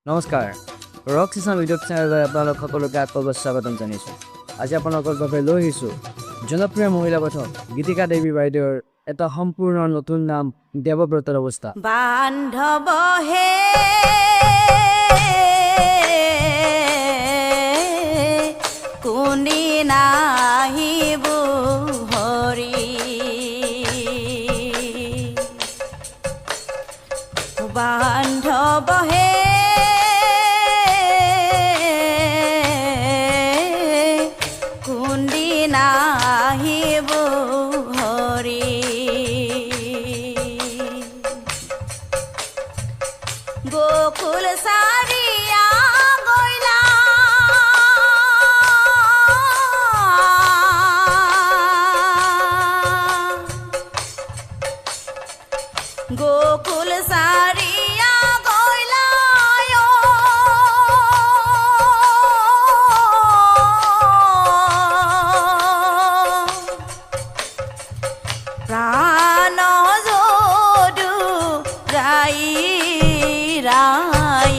নমস্কাৰ rock season video' চেনেললৈ আপোনালোক সকলোকে আকৌ স্বাগতম জনাইছোঁ। আজি আপোনালোকৰ বাবে লৈ আহিছোঁ জনপ্ৰিয় মহিলা কথক গীতিকা দেৱী বাইদেউৰ এটা সম্পূৰ্ণ নতুন নাম দেৱব্ৰতৰ অৱস্থা। বান্ধৱহে কোনি নাহিব হৰি বান্ধৱহে নাহিব হৰি গোকুল সাৰিয়া গইলা গোকুল সাৰিয়া গইলা প্ৰাণ যদু ৰাই ৰাই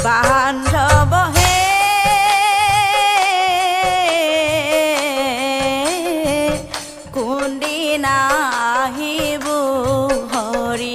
বান্ধৱহে কোনদিনা আহিব হৰি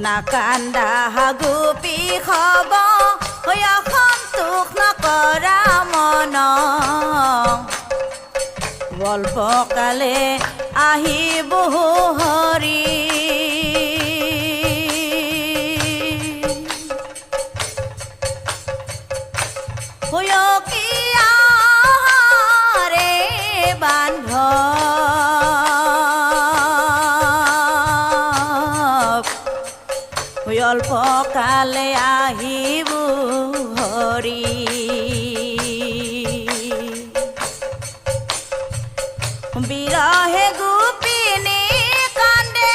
নাকান্দা হাগুপি খব সন্তোষ নকৰা মন অল্পকালে আহিব হৰি ৰে বান্ধ অল্পকালে আহিব হৰি বিৰহে গোপিনী কান্দে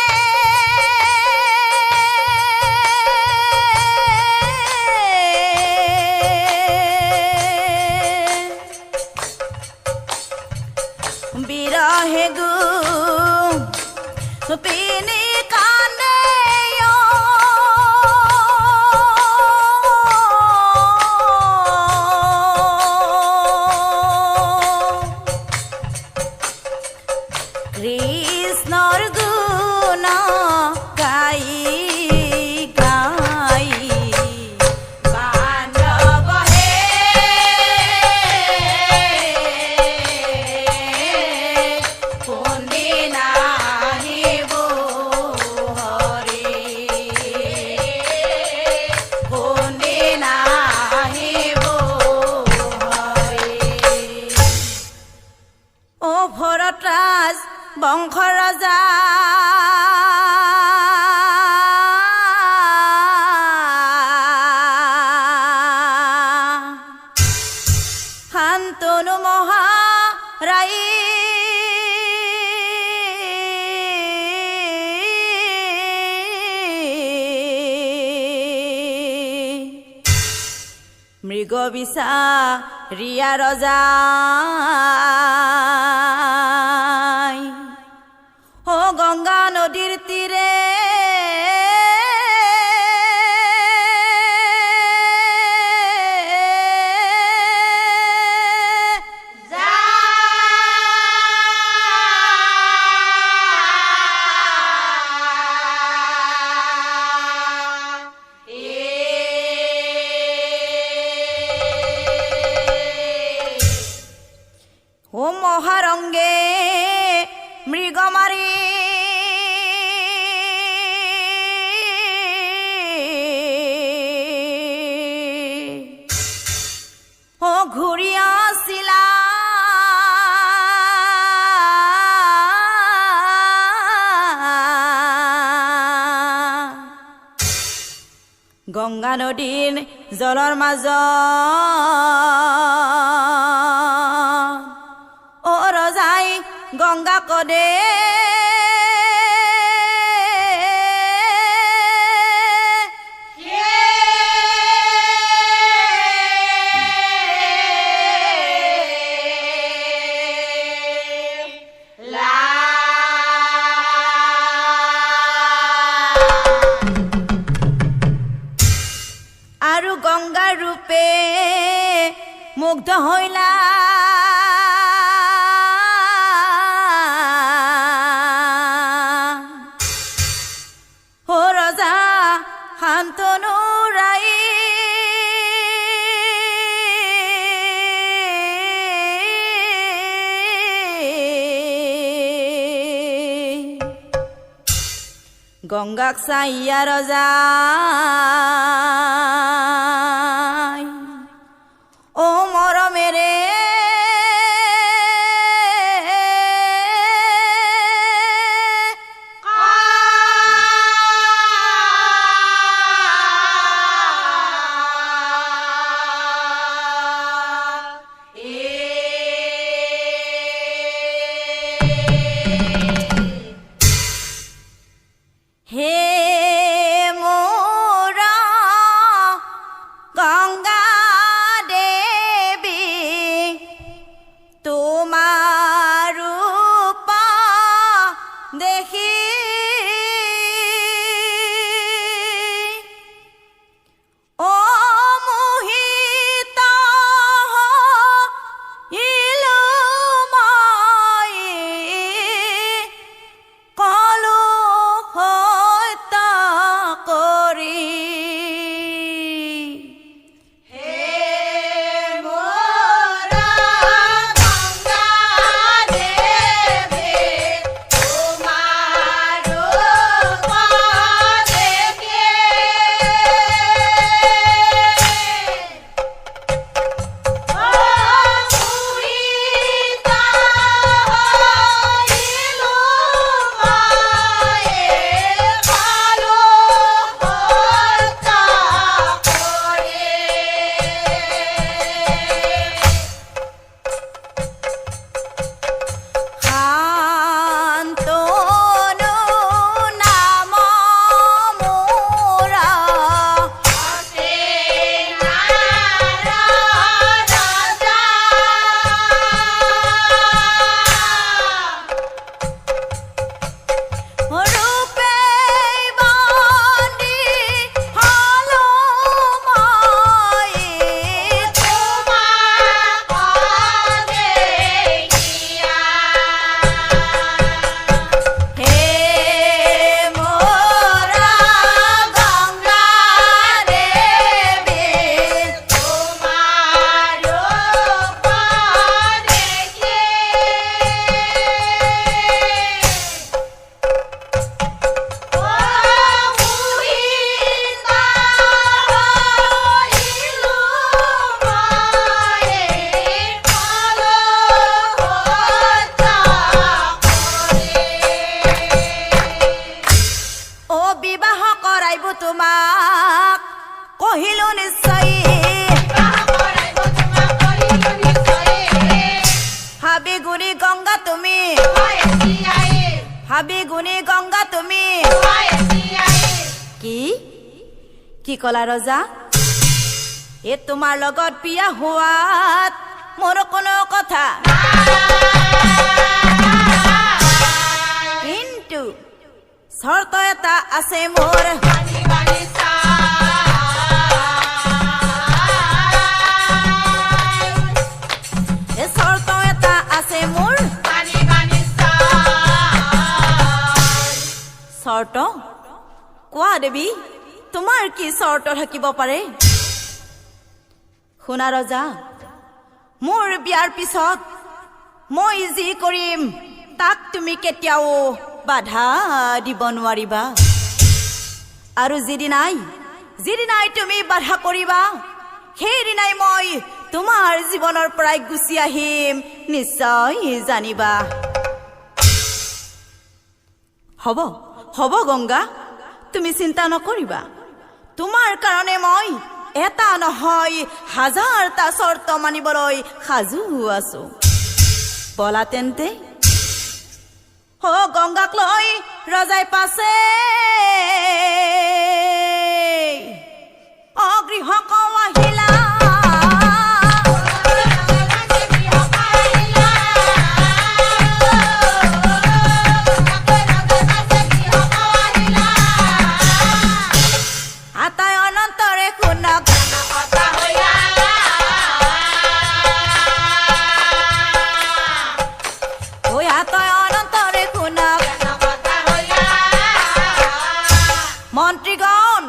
বিৰহে গোপিনী কান্দে কৃষ্ণৰ গুণ গাই গাই বান্ধৱহে কোনদিনা আহিব হৰি কোনদিনা আহিব হৰি অ ভৰতৰাজ বংশ ৰজা শান্তনু মহাৰাই মৃগ বিচাৰিয়া ৰজা গংগা নদীৰ তীৰে মহাৰংগে মৃগমাৰী ঘূৰি আছিলা গংগা নদীৰ জলৰ মাজত ৰজাই গংগা কদে আৰু গংগাৰ ৰূপে মুগ্ধ হৈলা ৰজা শান্তনু ৰায় গংগাক চাইয়া ৰজা মৰমেৰে হে মোৰা গংগা দেৱী তোমাৰ ৰূপ দেখি মোহিত ইলো মই কলো সত্য কৰি তোমাক কহিলো নিশ্চয় হাবি গুণী গংগা তুমি হাবি গুণী গংগা তুমি কি কি কলা ৰজা এ তোমাৰ লগত বিয়া হোৱাত মোৰ কোনো কথা কিন্তু শৰ্ত এটা আছে মোৰ শৰ্ত এটা আছে মোৰ শৰ্ত কোৱা দেৱী তোমাৰ কি শৰ্ত থাকিব পাৰে শুনা ৰজা মোৰ বিয়াৰ পিছত মই যি কৰিম তাক তুমি কেতিয়াও বাধা দিব নোৱাৰিবা আৰু যিদিনাই তুমি বাধা কৰিবা সেইদিনাই মই তোমাৰ জীৱনৰ পৰাই গুচি আহিম নিশ্চয় জানিবা হ'ব গংগা তুমি চিন্তা নকৰিবা তোমাৰ কাৰণে মই এটা নহয় হাজাৰটা চৰ্ত মানিবলৈ সাজু আছো বলা তেন্তে গংগাক লৈ ৰজাই পাছে গৃহক আহিলা আতাই অনন্তৰে শুনক আতাই অনন্তৰে শুনক মন্ত্ৰীগণ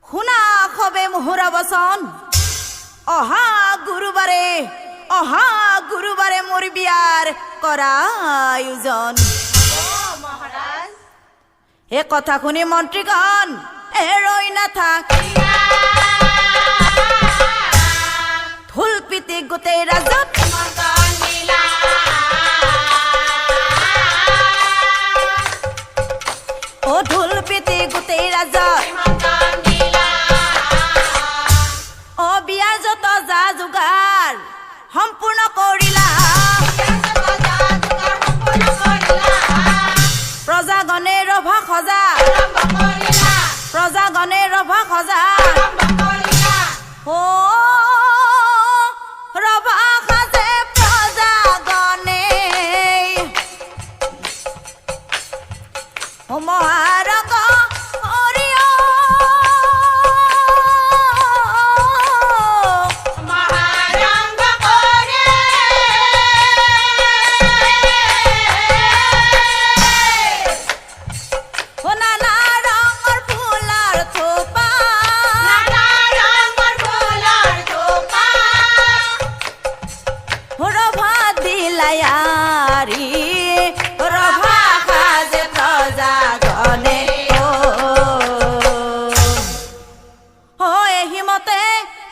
শুনা খবে মোহৰ বচন অহা গুৰুবাৰে মোৰ বিয়াৰ কৰা আয়োজন এ কথা শুনি মন্ত্ৰীগণ ৰৈ নাথাক ঢোল পিটি গোটেই ৰাজত ঢোল পিটি গোটেই ৰাজত বিয়াৰ যত যা যোগাৰ সম্পূৰ্ণ কৰিলা প্ৰজাগণে ৰভা সজা ৰভা সাজে প্ৰজাগণে মহাৰগ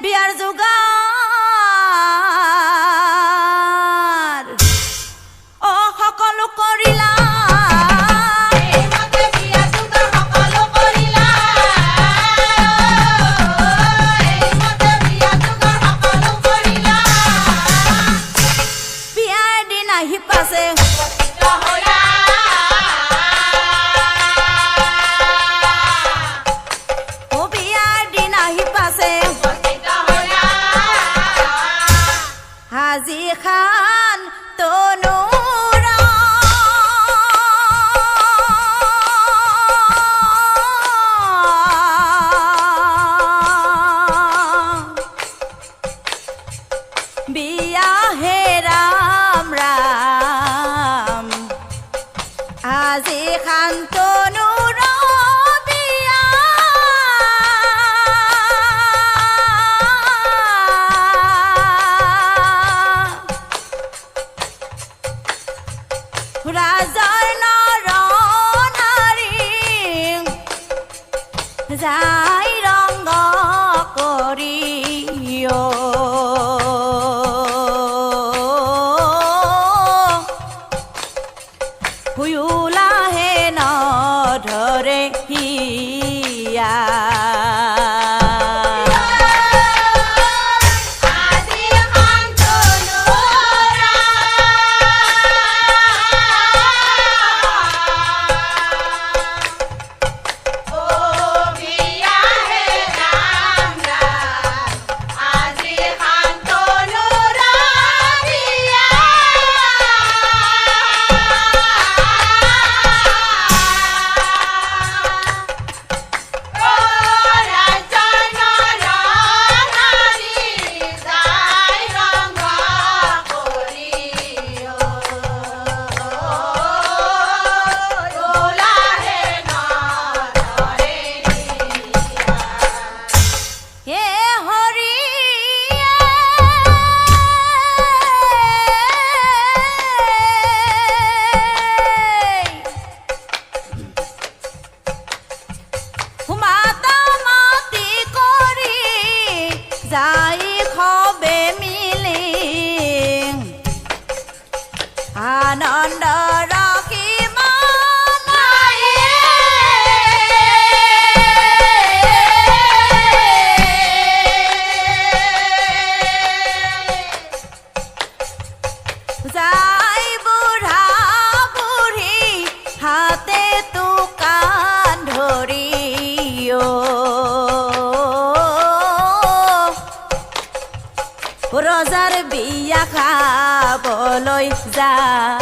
বিয়াৰ যোগাৰ সকলো কৰিলা বিয়াৰ দিন আহি পাছে হাজি খান তনুৰা বিয়া হে ৰাম ৰাম হাজি খান তনুৰা ৰাজাৰ নৰ নাৰী যাই ৰংগ কৰি আনন্দ ৰখিব নোৱাৰি। যাই বুঢ়া বুঢ়ী হাতে কান ধৰি ৰজাৰ বিয়া খাবলৈ যায়।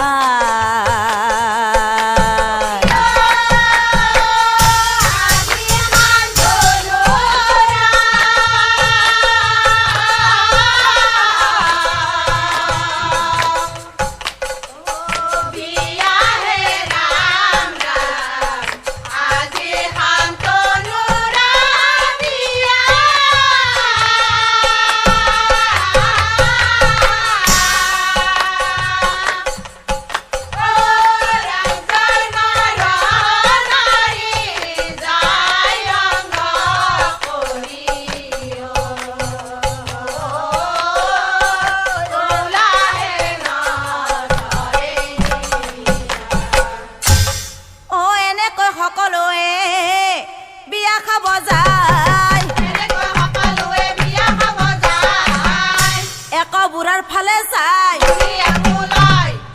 বুঢ়াৰ ফালে চাই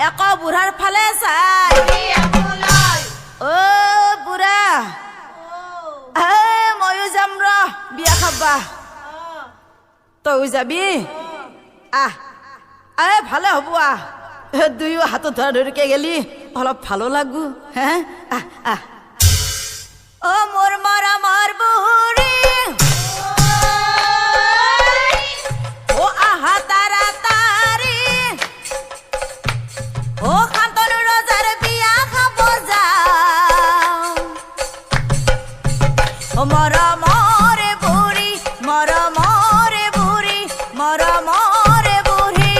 এক বুঢ়াৰ ফালে চাই অ বুঢ়া ময়ো যাম ৰ বিয়া খাবা। তই যাবি আহ ভালে হ'ব দুয়ো হাতত ধৰা ধৰিকে গেলি অলপ ভালো লাগু হে অ মোৰ মৰমৰ বুঢ়ী ও আহা তাড়াতাড়ি ও শান্তনু ৰজাৰ বিয়া খাব যাওঁ ও মৰমৰে বুঢ়ী মৰমৰে বুঢ়ী মৰমৰে বুঢ়ী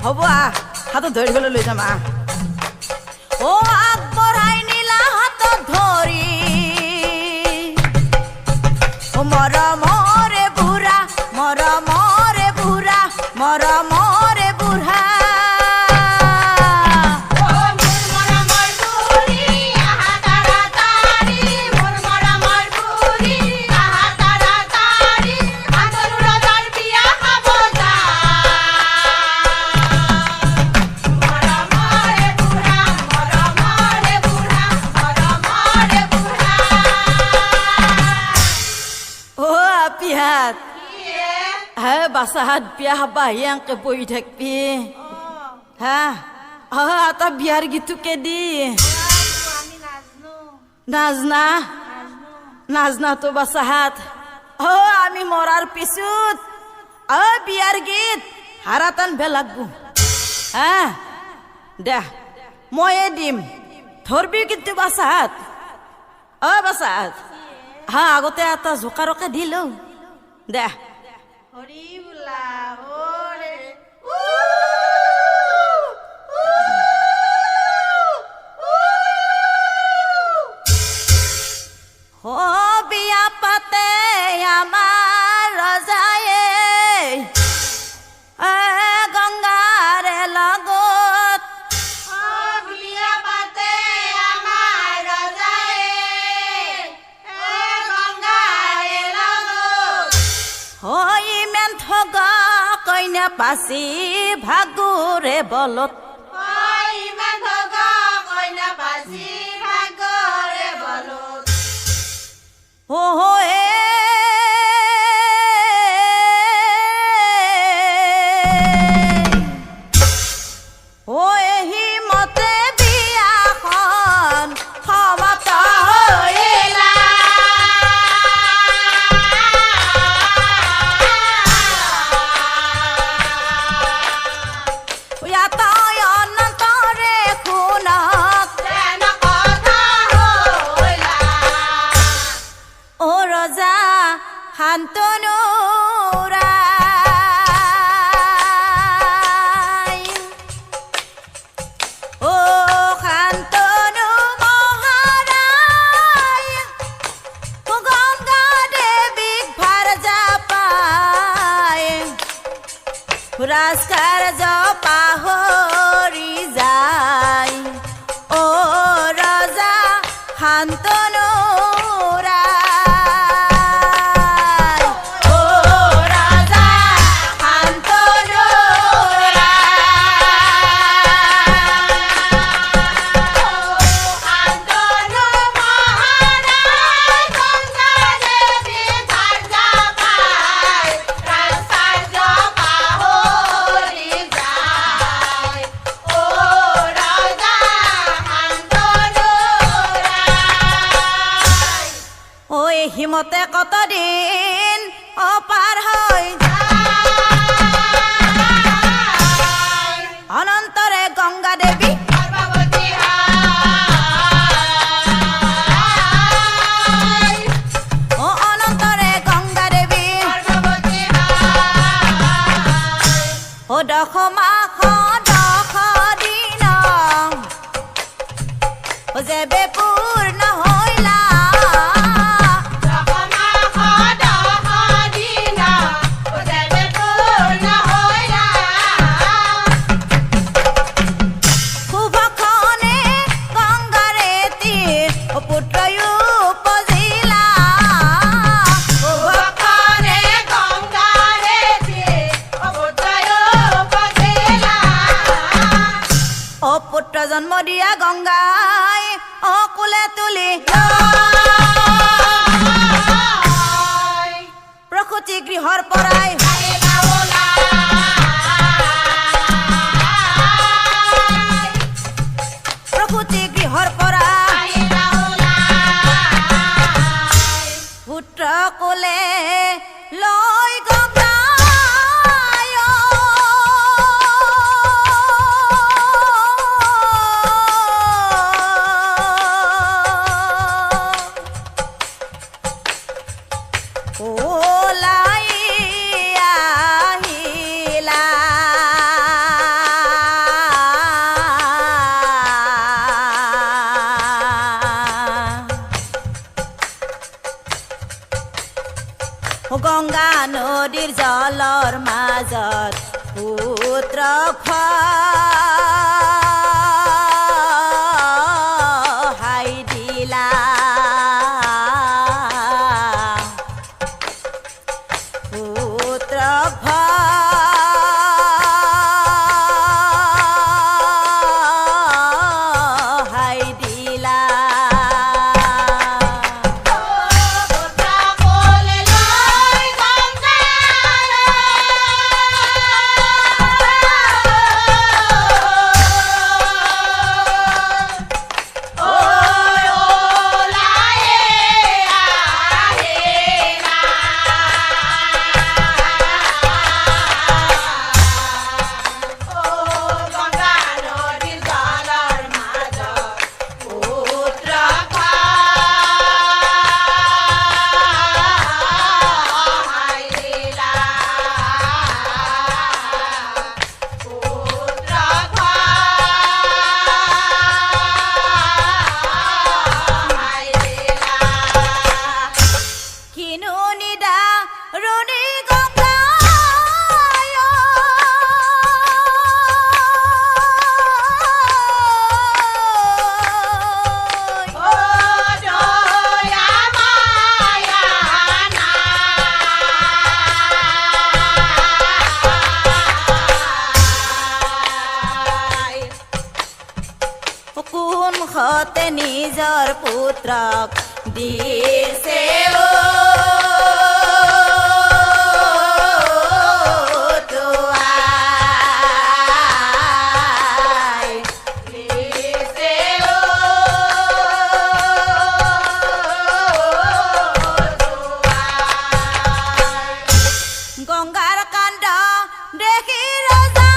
হ'ব হাতত ধৰি গ'লে লৈ যাম ও আগবঢ়াই নিলা হাতত ধৰি ও মৰমৰে বুঢ়া মৰমৰে বুঢ়া মৰমৰে বুঢ়া পিহাত হে বাসাহাত বিয়া হবা হিয়াংকে বহি থাকবি হা এটা বিয়াৰ গীতকে দি নাজনা নাজনা তো বাসাহাত আমি মৰাৰ পিছত বিয়াৰ গীত হাৰাতান বে লাগবো হা দে ময়ে দিম ধৰবি কিন্তু বাসাহাত বাসাহাত হা আগতে এটা জোকাৰকে দিলো দে হৰি বোলা হৰে বিয়া পাতে আমাৰ ৰজায়ে গংগাৰে লগত বিয়া পাতে আমাৰ ৰজায়ে গংগাৰে লগত ইমান ঠগ কইনা পাচি ভাগুৰে বলত ইমান ঠগ কইনা পাচি ভাগৰে বলত ৰাজকাৰ্য পাহৰি যায় অ ৰজা শান্তনু ৰায় অ ৰজা শান্তনু শান্তনু মহাৰাজ গংগা দেৱী ধাৰ্যা পায় ৰাজকাৰ্য পাহৰি যায় অ ৰজা শান্তনু ৰায় ঐ হিমতে কতদিন অপাৰ হৈ যায় অনন্তৰে গংগা দেৱী গৰ্ভৱতী হয় অ অনন্তৰে গংগা দেৱী গৰ্ভৱতী হয় অ দশ মাহ দশ দিন ও যেবে পূৰ্ণ হৈলা শুভক্ষণে গংগাৰে তীৰ ও পুত্ৰয়ো উপজিলা শুভক্ষণে গংগাৰে তীৰ ও পুত্ৰয়ো উপজিলা অ পুত্ৰ জন্ম দিয়া গংগাই অ কুলে তুলি প্ৰসূতি গৃহৰ পৰাই প্ৰসূতি গৃহৰ পৰা পুত্ৰ কোলে লৈ গংগাই ওলাই আহিলা গংগা নদীৰ জলৰ মাজত পুত্ৰ খহাই দিলা পুত্ৰ খহাই দিলা মুখতে নিজৰ পুত্ৰক দিছে গংগাৰ কাণ্ড দেখি ৰজা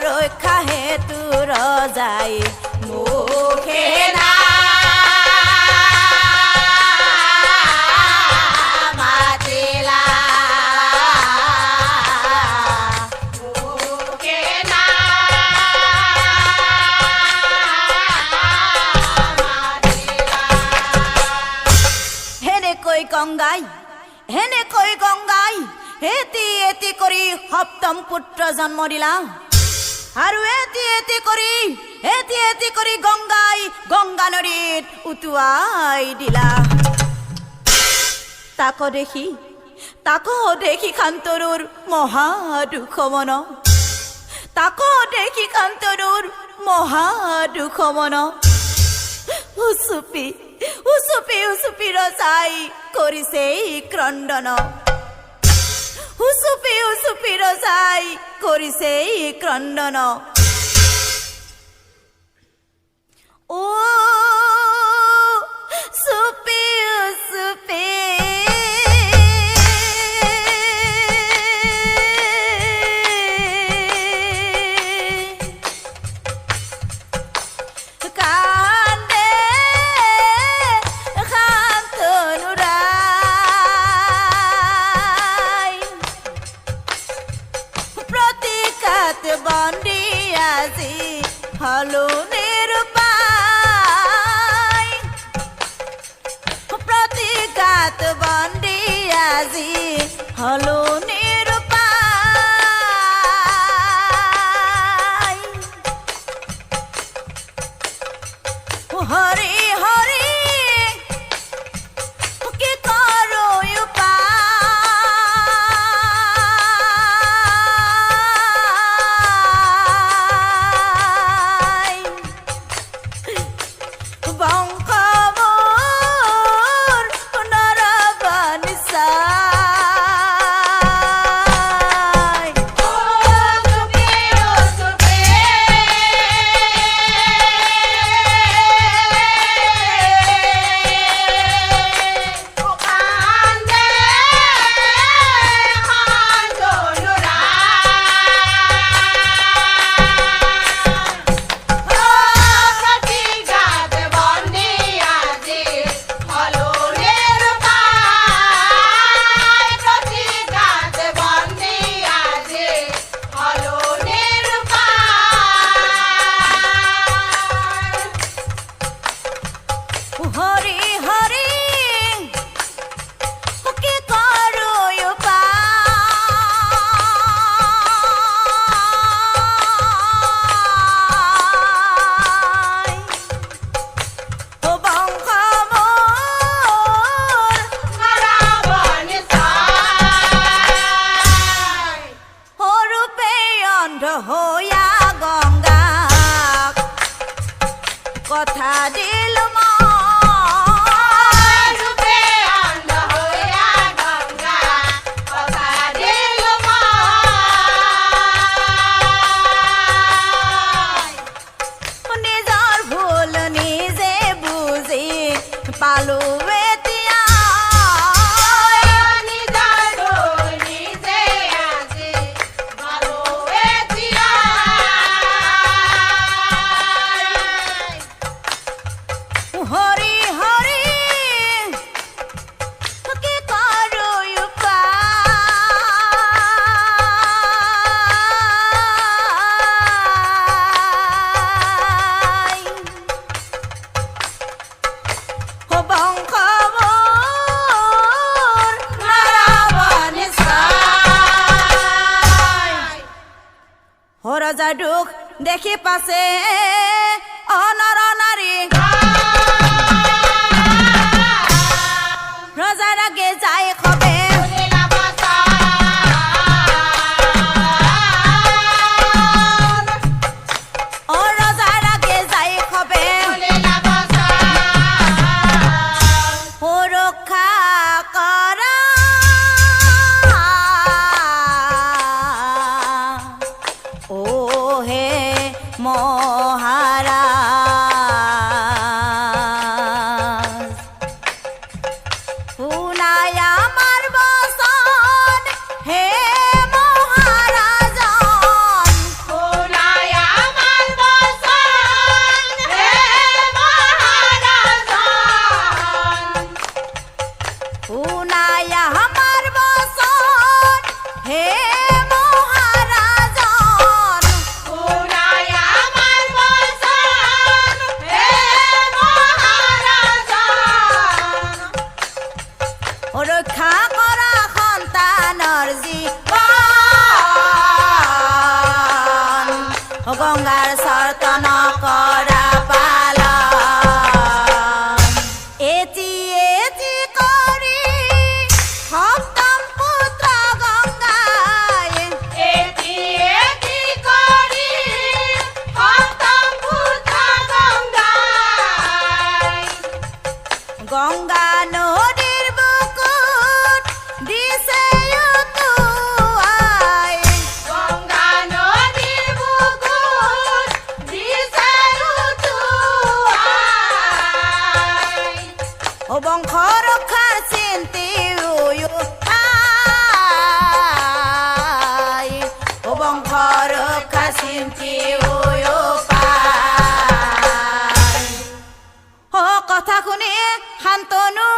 ৰক্ষা হেতু ৰজাই মুখে গংগাই এটি এটি কৰি সপ্তম পুত্ৰ জন্ম দিলা আৰু এটি এটি কৰি গংগাই গংগা নদীত উটুৱাই দিলা তাকো দেখি শান্তনুৰ মহা দুখ মন তাকো দেখি শান্তনুৰ মহা দুখ মন উচুপি ৰজাই কৰিছে ক্ৰন্দন উচুপি ৰজাই কৰিছে ক্ৰন্দন ও চুপি কান্দে শান্তনুৰাই প্ৰতিকাত বন্দী আজি হলো নিৰুপায় প্ৰতিকাত বন্দী আজি হলো নিৰুপায় হৰি হৰি কি কৰো উপায় বংশ মোৰ নৰবনিচাই হৰি হৰি কি কৰো উপায় বংশ মোৰ সৰুপে অন্ধ হৈয়া গংগাক কথা দিলো নিজৰ ভুল নিজে বুজি পালো এতিয়া হৰি হৰি কি কৰো উপায় বংশ মোৰ নৰবনিচাই ৰজাৰ দুখ দেখি পাছে অনৰ নাৰী ৰজাৰ আগে যাই খবে ৰজাৰ আগে যাই খবে সুৰক্ষা কৰা ও হে মহা গঙ্গাৰ চৰ্ত নকৰা পালন এটি এটি কৰি সপ্তম পুত্ৰ গংগাই এটি এটি কৰি সপ্তম পুত্ৰ গংগাই গংগা নদীৰ বুকুত দিছে উটুৱাই গংগা নদীৰ বুকুত দিছে উটুৱাই ও বংশ ৰক্ষাৰ চিন্তি আই ও বংশ ৰক্ষাৰ চিন্তি পাই ও কথা শুনি শান্তনু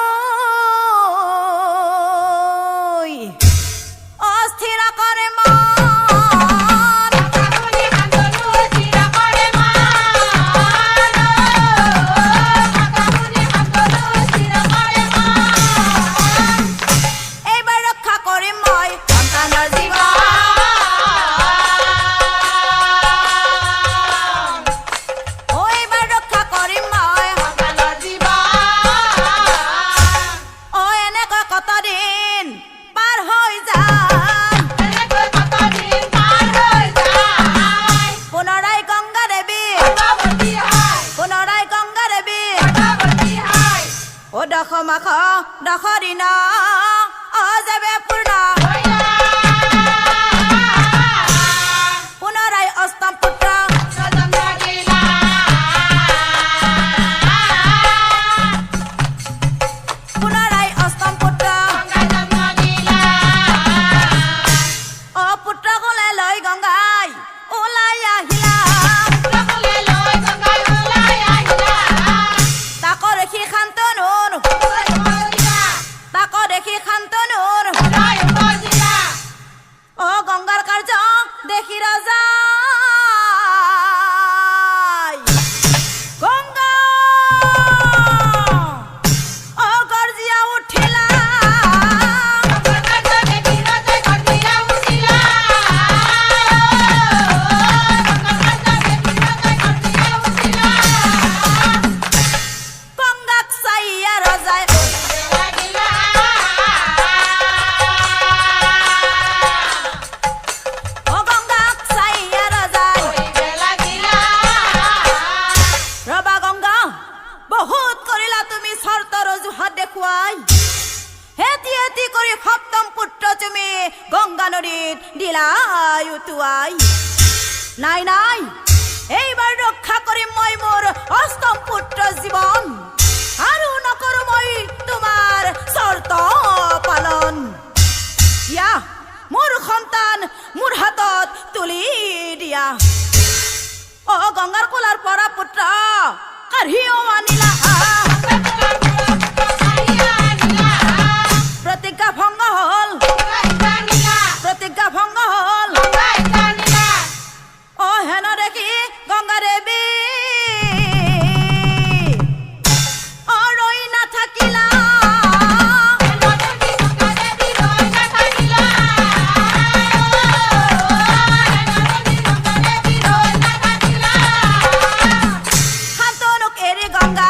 অস্থিৰ কৰে মন আপুনি শান্তনু চিৰ কৰে মান আপুনি শান্তনু চিৰ কৰে মান এইবাৰ ৰক্ষা কৰিম মই সন্তানৰ জীৱন ও এইবাৰ ৰক্ষা কৰিম মই সন্তানৰ জীৱন ও এনেকৈ কত দিন পাৰ হৈ যায় এনেকৈ কত দিন পাৰ হৈ যায় পুনৰাই গংগা দেৱী ভগৱতী হয় পুনৰাই গংগা দেৱী ভগৱতী হয় ও দশ মাস দশ দিন অজবে পূৰ্ণ পুনৰাই অষ্টম পুত্ৰ জন্ম দিলা পুনৰাই অষ্টম পুত্ৰ গংগা জন্ম দিলা অ পুত্ৰ গলে লৈ গংগাই ওলাই আহিলা সকলে লৈ গংগাই ওলাই আহিলা তাকো দেখি শান্তনুৰ জয় উপজিলা তাকো দেখি শান্তনুৰ জয় উপজিলা ও গংগাৰ কাৰ্য দেখি ৰজা গংগা ও গৰ্জিয়া উঠিলা গংগা দেখি ৰজাই গৰ্জিয়া উঠিলা গংগা দেখি ৰজাই গৰ্জিয়া উঠিলা গংগাক চাইয়া ৰজাই লাগিলা ও গংগাক চাইয়া ৰজাই লাগিলা ৰবা গংগা বহুত কৰিলা তুমি চৰ্তৰ অজুহাত দেখুৱাই হেতি হেতি কৰি সপ্তম পুত্ৰ তুমি গংগা নদীত দিলা উটুৱাই নাই নাই এইবাৰ ৰক্ষা কৰিম মই মোৰ অষ্টম পুত্ৰ জীৱন আৰু নকৰো মই তোমাৰ চৰ্ত পালন দিয়া মোৰ সন্তান মোৰ হাতত তুলি দিয়া ও গংগাৰ কোলাৰ পৰা পুত্ৰ কাঢ়িও আনিলা প্ৰতিজ্ঞা ভংগ হল প্ৰতিজ্ঞা ভংগ হল ও হেন দেখি গংগা দেৱী ও ৰৈ নাথাকিলা শান্তনুক এৰি গংগা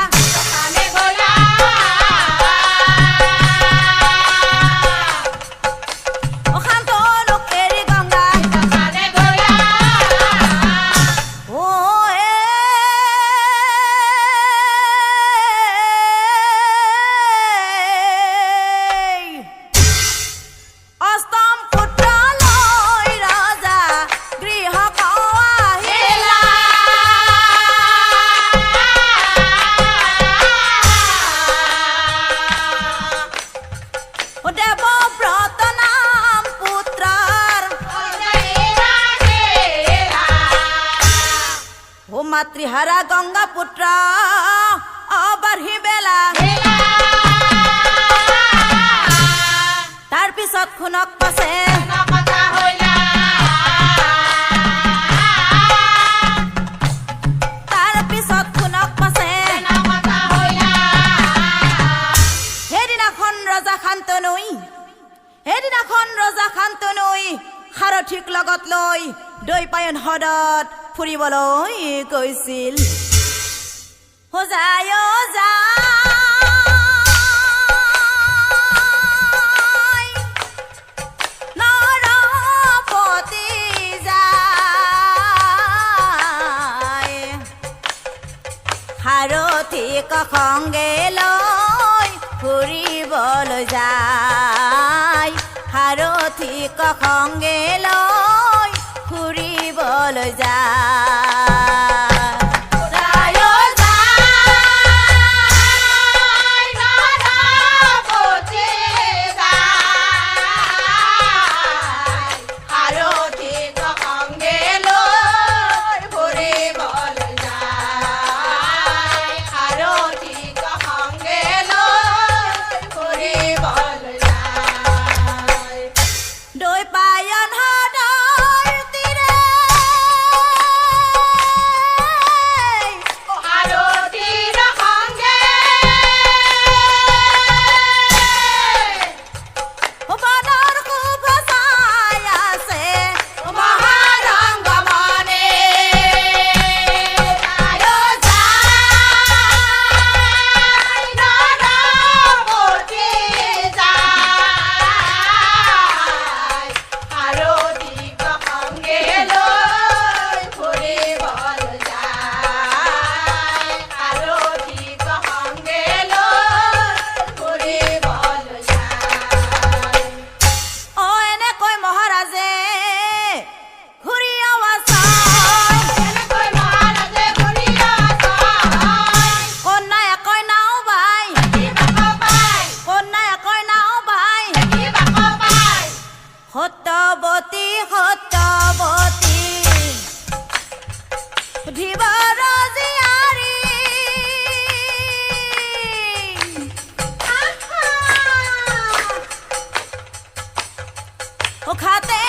ও শান্তনুক এৰি গংগা ও অষ্টম পুত্ৰ লৈ ৰজা গৃহ আহিলা ও দেৱব্ৰত নাম পুত্ৰৰ ও মাতৃহাৰা গংগা পুত্ৰ অবাঢ়ি বেলা তাৰ পিছত খুনক পাছে তাৰ পিছত খুনক পাছে সেইদিনাখন ৰজা শান্তনুই সাৰথীক লগত লৈ দৈপায়ন হ্ৰদত ফুৰিবলৈ গৈছিল যায় নৰপতি যায় সাৰথিক সংগে লৈ ফুৰিবলৈ যায় সাৰথিক সংগে লৈ ফুৰিবলৈ যায় đôi bài ăn hát đôi tí đê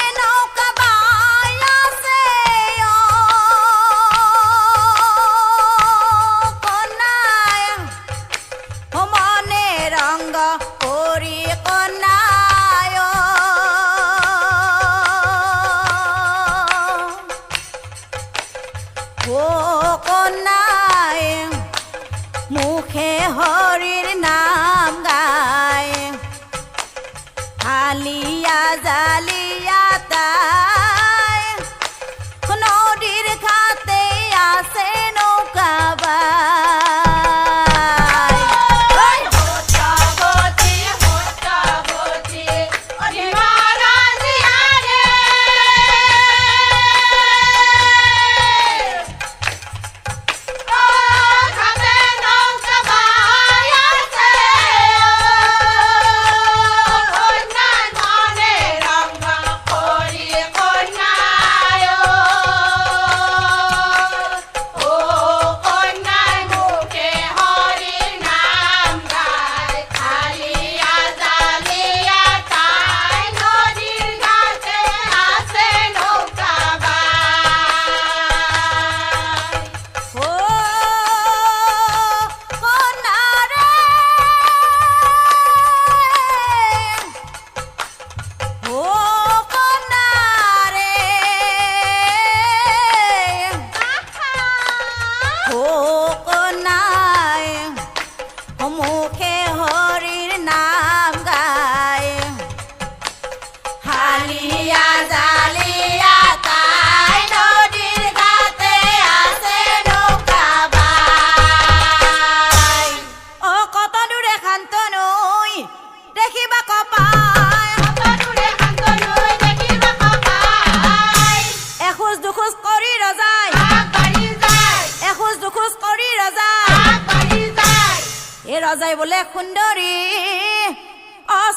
ৰজাই বোলে সুন্দৰী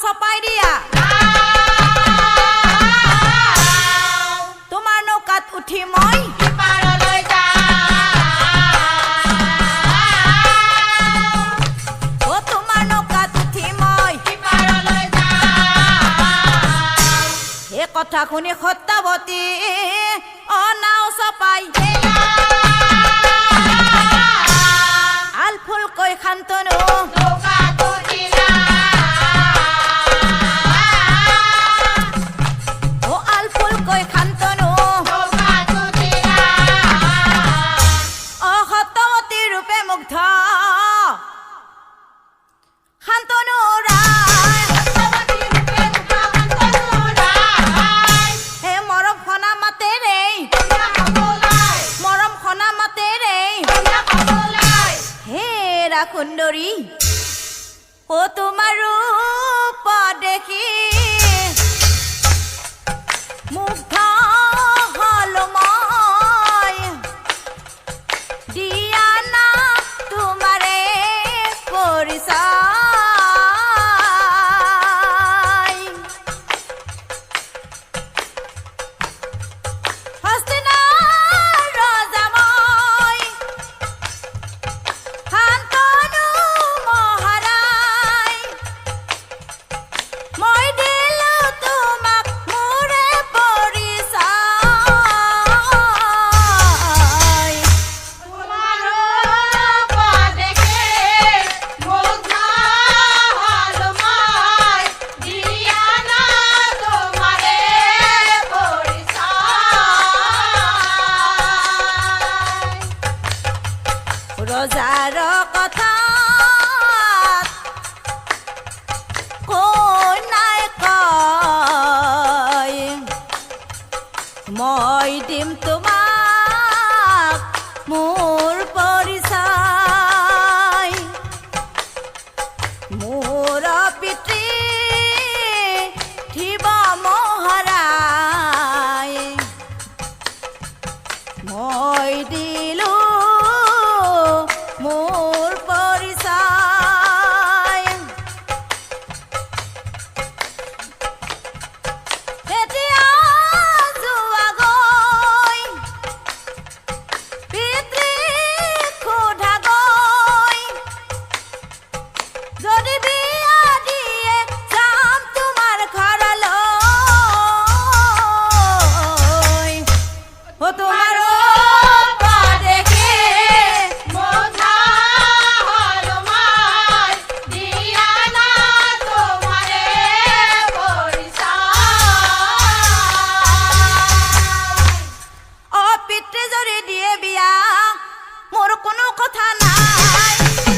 চপাই দিয়া তোমাৰ নৌকাত উঠি মই পাৰলৈ যাওঁ তোমাৰ নৌকাত উঠি মই পাৰলৈ যাওঁ এই কথা শুনি সত্যৱতী নাও চপাই আলফুলকৈ শান্তনু আলফুলকৈ শান্তনু ও তোমাৰ ৰূপ দেখি মুগ্ধ হলো মই দিয়া না তোমাৰে পৰিচয় হস্তিনাৰ ৰজা মই শান্তনু মহাৰায় মই দিলো তোমাক মোৰে পৰিচয় তোমাৰ ৰূপ দেখি মুগ্ধ হলো মই দিয়া না তোমাৰে পৰিচয় ৰজাৰ কথা কন্যাই কয় মই দিম তোমাক মোৰ পৰিচয় মোৰ পিতৃ শিৱ মহাৰায় মই দিলো মোৰ পৰিচয় তেতিয়া যোৱা গৈ পিতৃক সোধা গৈ যদি বিয়া দিয়ে যাম তোমাৰ ঘৰলৈ ও তোমাৰ ৰূপ দেখি মুগ্ধ হলো মই দিয়া না তোমাৰে পৰিচয় অ পিতৃ যদি দিয়ে বিয়া মোৰ কোনো কথা নাই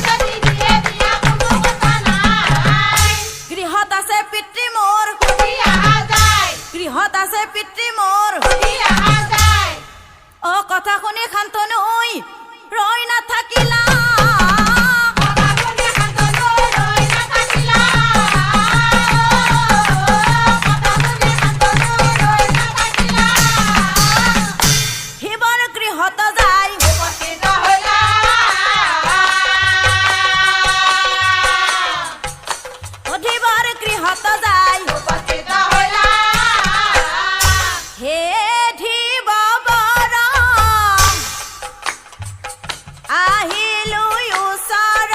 যদি দিয়ে দিয়া কোনো কথা নাই গৃহত আছে পিতৃ মোৰ দিয়া যায় গৃহত আছে পিতৃ মোৰ দিয়া যায় অ কথা শুনি শান্তনু ৰৈ নাথাকিলা কথা শুনি শান্তনু ৰৈ নাথাকিলা কথা শুনি শান্তনু ৰৈ নাথাকিলা শিৱৰ গৃহত যায় উপস্থিত হলা অধিবৰ গৃহত যায় উপস্থিত হলা হে ধিব বৰ আহিলো ওচৰ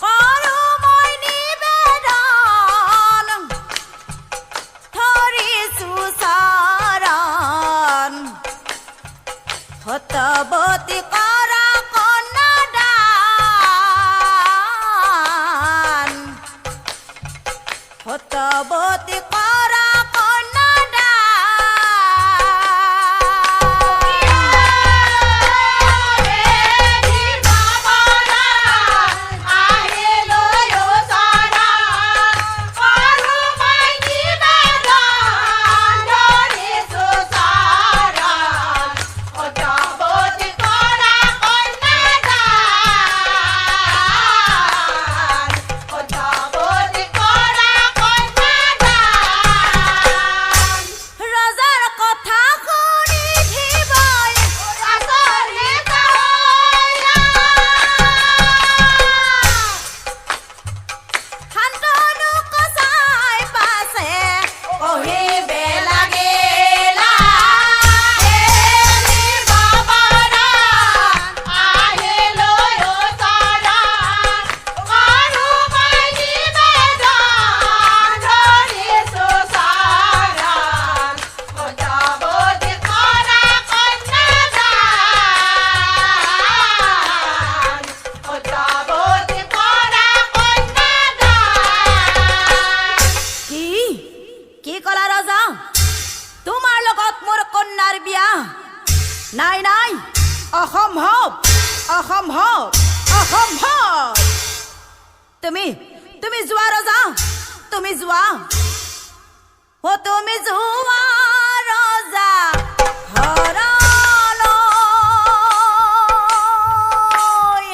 কৰো মই নিবেদন ধৰিছো চৰণ সতৱতী কৰা কন্যাদান সতৱতী কৰা ৰজাৰ কথা শুনি ধিবই শান্তনু কচাই পাছে কহিবে লাগিলা বাবাৰা আহিলো ওচৰা আৰু মই নিবেদন ধৰিছো চৰণ সতৱতী কৰা কন্যাদান সতৱতী কৰা কন্যাদান কি কলা ৰজা তোমাৰ লগত মোৰ কন্যাৰ বিয়া নাই নাই অসম্ভৱ অসম্ভৱ অসম্ভৱ তুমি যোৱা ৰজা তুমি যোৱা ও তুমি যোৱা ৰজা ঘৰলৈ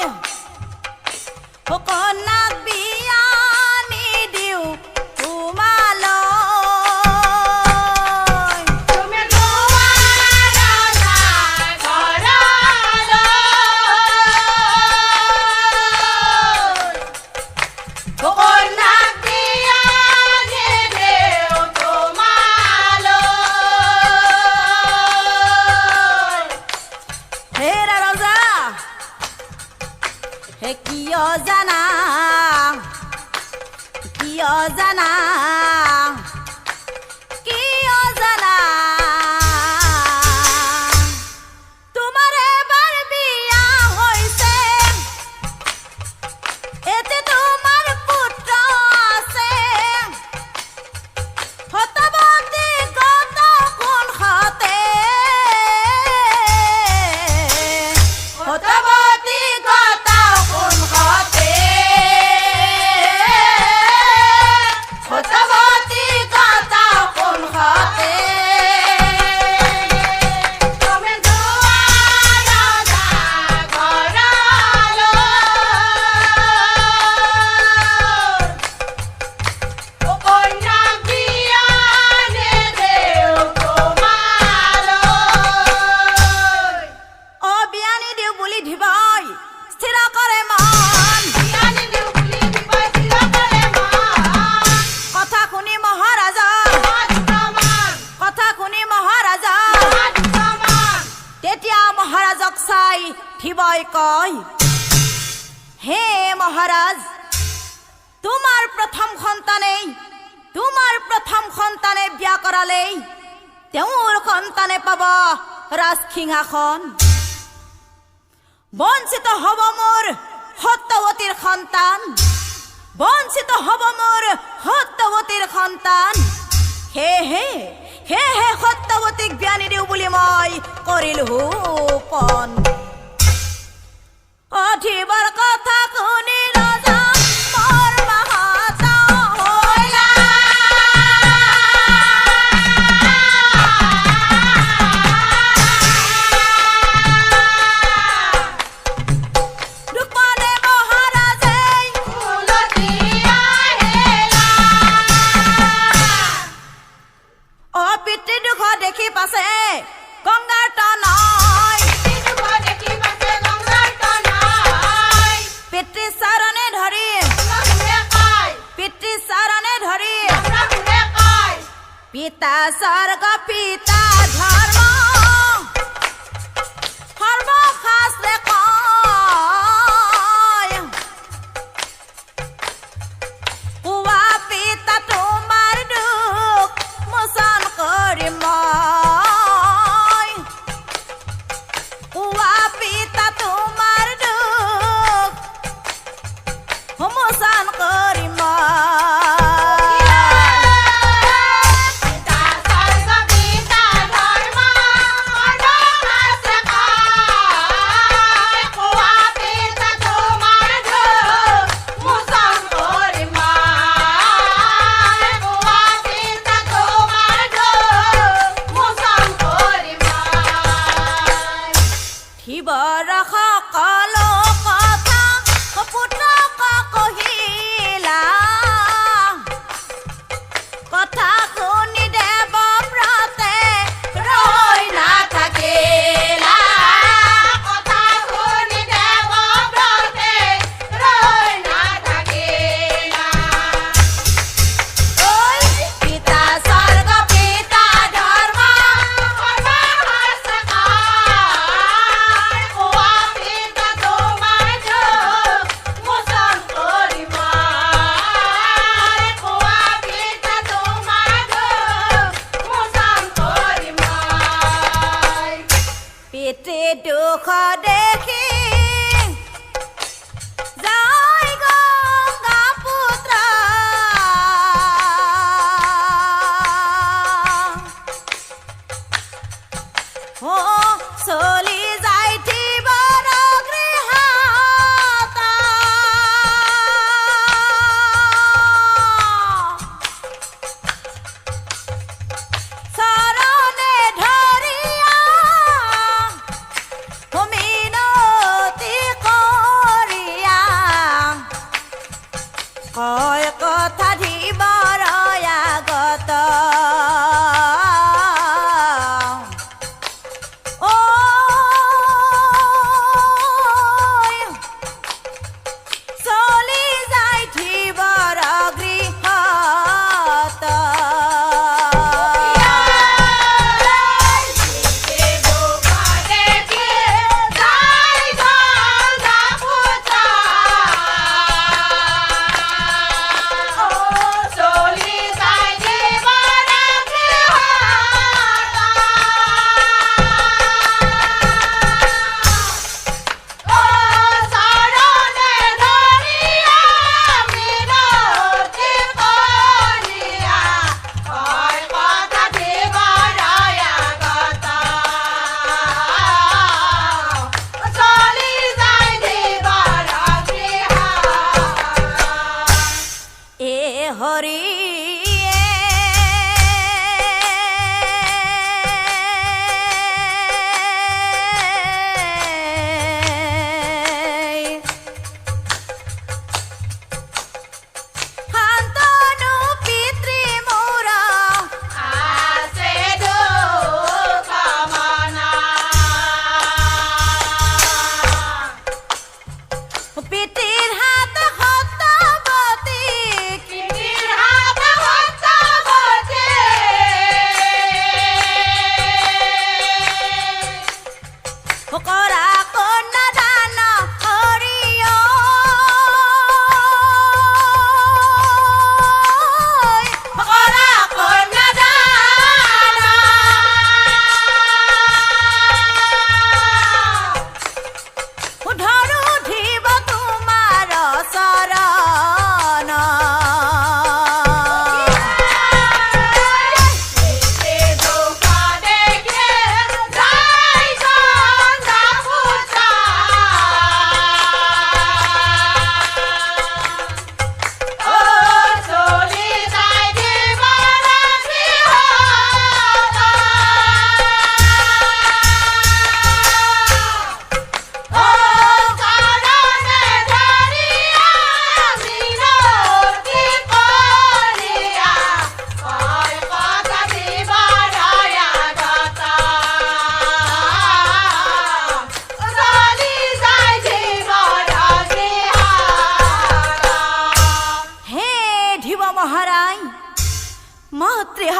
হে কিয় জানা কিয় জানা কিয় জানা তোমাৰ এবাৰ বিয়া হৈছে এতে তোমাৰ পুত্ৰ আছে হতবতী গত কোন হতে হতবতী গত কোন হতে হতবতী গত কোন হতে তুমি দুয়ার যা ঘরালো ও কন্যা বিয়া নে দেও তোমালো অ বিয়ানি দিও বুলি ধিবাই স্থিৰ কৰে মন বিয়ানি দিও বুলি দিবই স্থিৰ কৰে মন কথা শুনি মহাৰাজা দুটামান কথা শুনি মহাৰাজা দুটামান তেতিয়া মহাৰাজক চাই ধিবাই কয় হে মহাৰাজ তোমাৰ প্ৰথম সন্তানে বিয়া কৰালেই তেওঁৰ সন্তানে পাব ৰাজসিংহাসন বঞ্চিত হব মোৰ সত্যৱতীৰ সন্তান বঞ্চিত হব মোৰ সত্যৱতীৰ সন্তান সেয়েহে সত্যৱতীক বিয়া নিদিওঁ বুলি মই কৰিলো পণ অধিবাৰ কথা শুনি ৰজা মোৰ মাহত হৈলা দুখপানে মহাৰাজে উলটি আহিলা অ পিতৃ দুখ দেখি পাছে গংগাৰ তনয় দুখ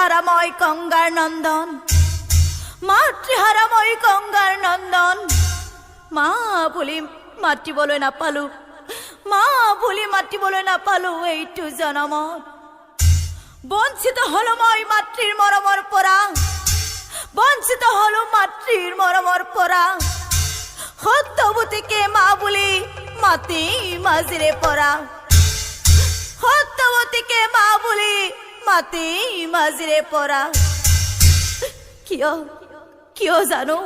মাতৃহারাময় গঙ্গার নন্দন, মাতৃহারাময় গঙ্গার নন্দন। মা বলি মাতৃবলৈ নাপালো, মা বলি মাতৃবলৈ নাপালো এইটো জনমত। বঞ্চিত হলো মই মাতৃৰ মৰমৰ পৰা, বঞ্চিত হলো মাতৃৰ মৰমৰ পৰা। সত্যৱতীকে মা বুলি মাতি মাজিৰে পৰা, সত্যৱতীকে মা বুলি মাতি মাজিৰে পৰা। কিয় কিয় জানো,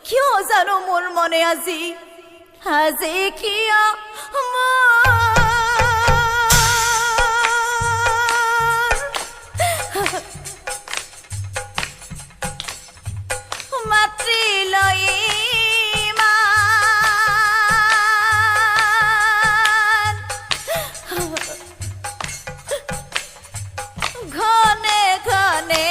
কিয় জানো মোৰ মনে আজি আজি কিয় মাতৃলৈ ইমান ঘনে ঘনে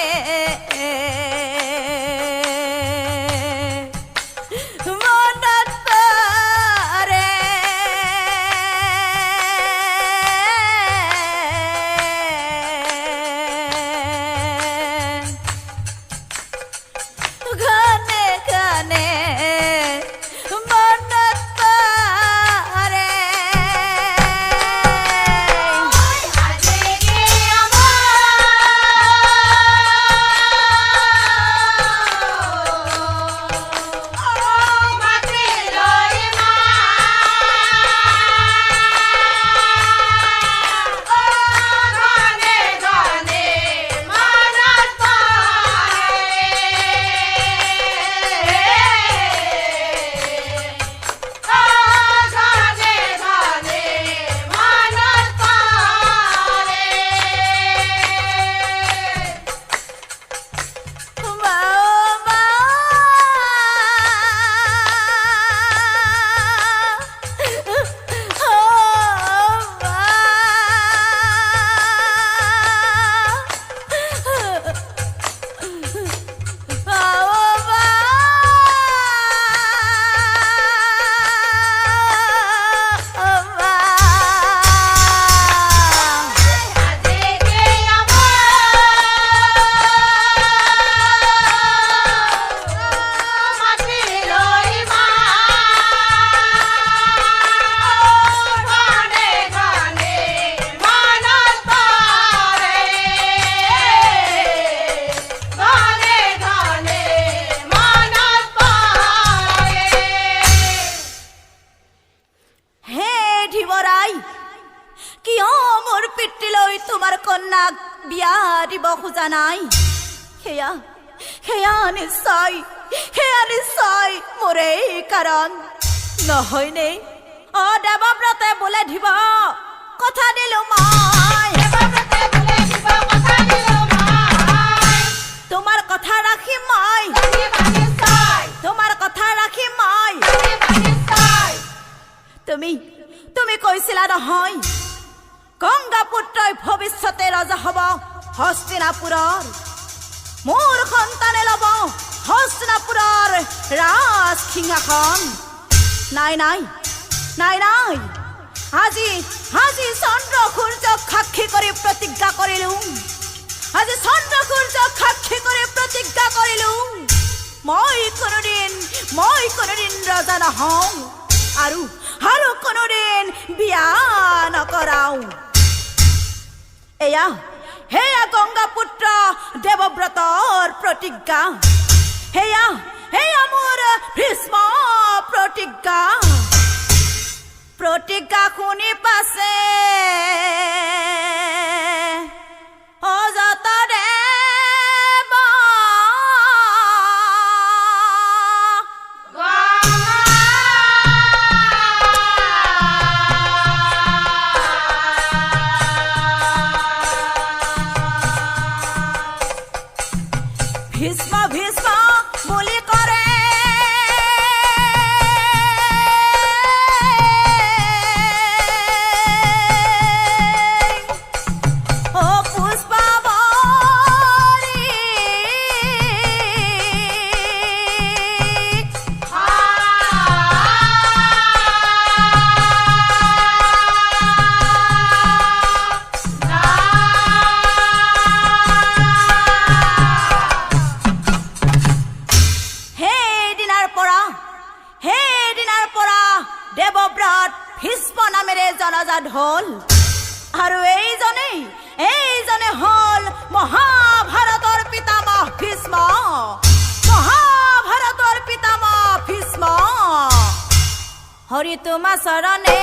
মনত পৰে। ঘনে ঘনে মনত পৰে। আজিকে আমার মাতৃলৈ ঘনে ঘনে মনত ঘনে ঘনে মনত মা মা আজিকে আমার মাতৃলৈ ঘনে ঘনে মনত ঘনে ঘনে মনত হে ধিবৰাই, কিয় মোৰ পিতৃলৈ তোমাৰ কন্যাক বিয়া দিব খোজা নাই? সেয়া সেয়া নিশ্চয়, সেয়া নিশ্চয় মোৰেই কাৰণ নহয়নে? অ দেৱব্ৰতে বোলে দিব কথা দিলো মই, তোমাৰ কথা ৰাখিম মই, তোমাৰ কথা ৰাখিম মই। তুমি তুমি কৈছিলা নহয় গংগা পুত্ৰই ভৱিষ্যতে ৰজা হ'ব হস্তিনাপুৰৰ। মোৰ সন্তানে ল'ব হস্তিনাপুৰৰ ৰাজ সিংহাসন। নাই নাই নাই নাই, আজি আজি চন্দ্ৰ সূৰ্যক সাক্ষী কৰি প্ৰতিজ্ঞা কৰিলো, আজি চন্দ্ৰ সূৰ্যক সাক্ষী কৰি প্ৰতিজ্ঞা কৰিলো মই কোনোদিন ৰজা নহওঁ আৰু আৰু কোনোদিন বিয়া নকৰাও। এয়া হেয়া গংগা পুত্ৰ দেৱব্ৰতৰ প্ৰতিজ্ঞা, হেয়া হেয়া মোৰ ভীষ্ম প্ৰতিজ্ঞা। প্ৰতিজ্ঞা শুনি পাছে অজাত দেৱ ভীষ্ম ভীষ্ম বুলি কৰে জনাজাত হ'ল আৰু এইজনে হ'ল মহাভাৰতৰ পিতামহ ভীষ্ম মহাভাৰতৰ পিতামহ ভীষ্ম হৰি তোমা চৰণে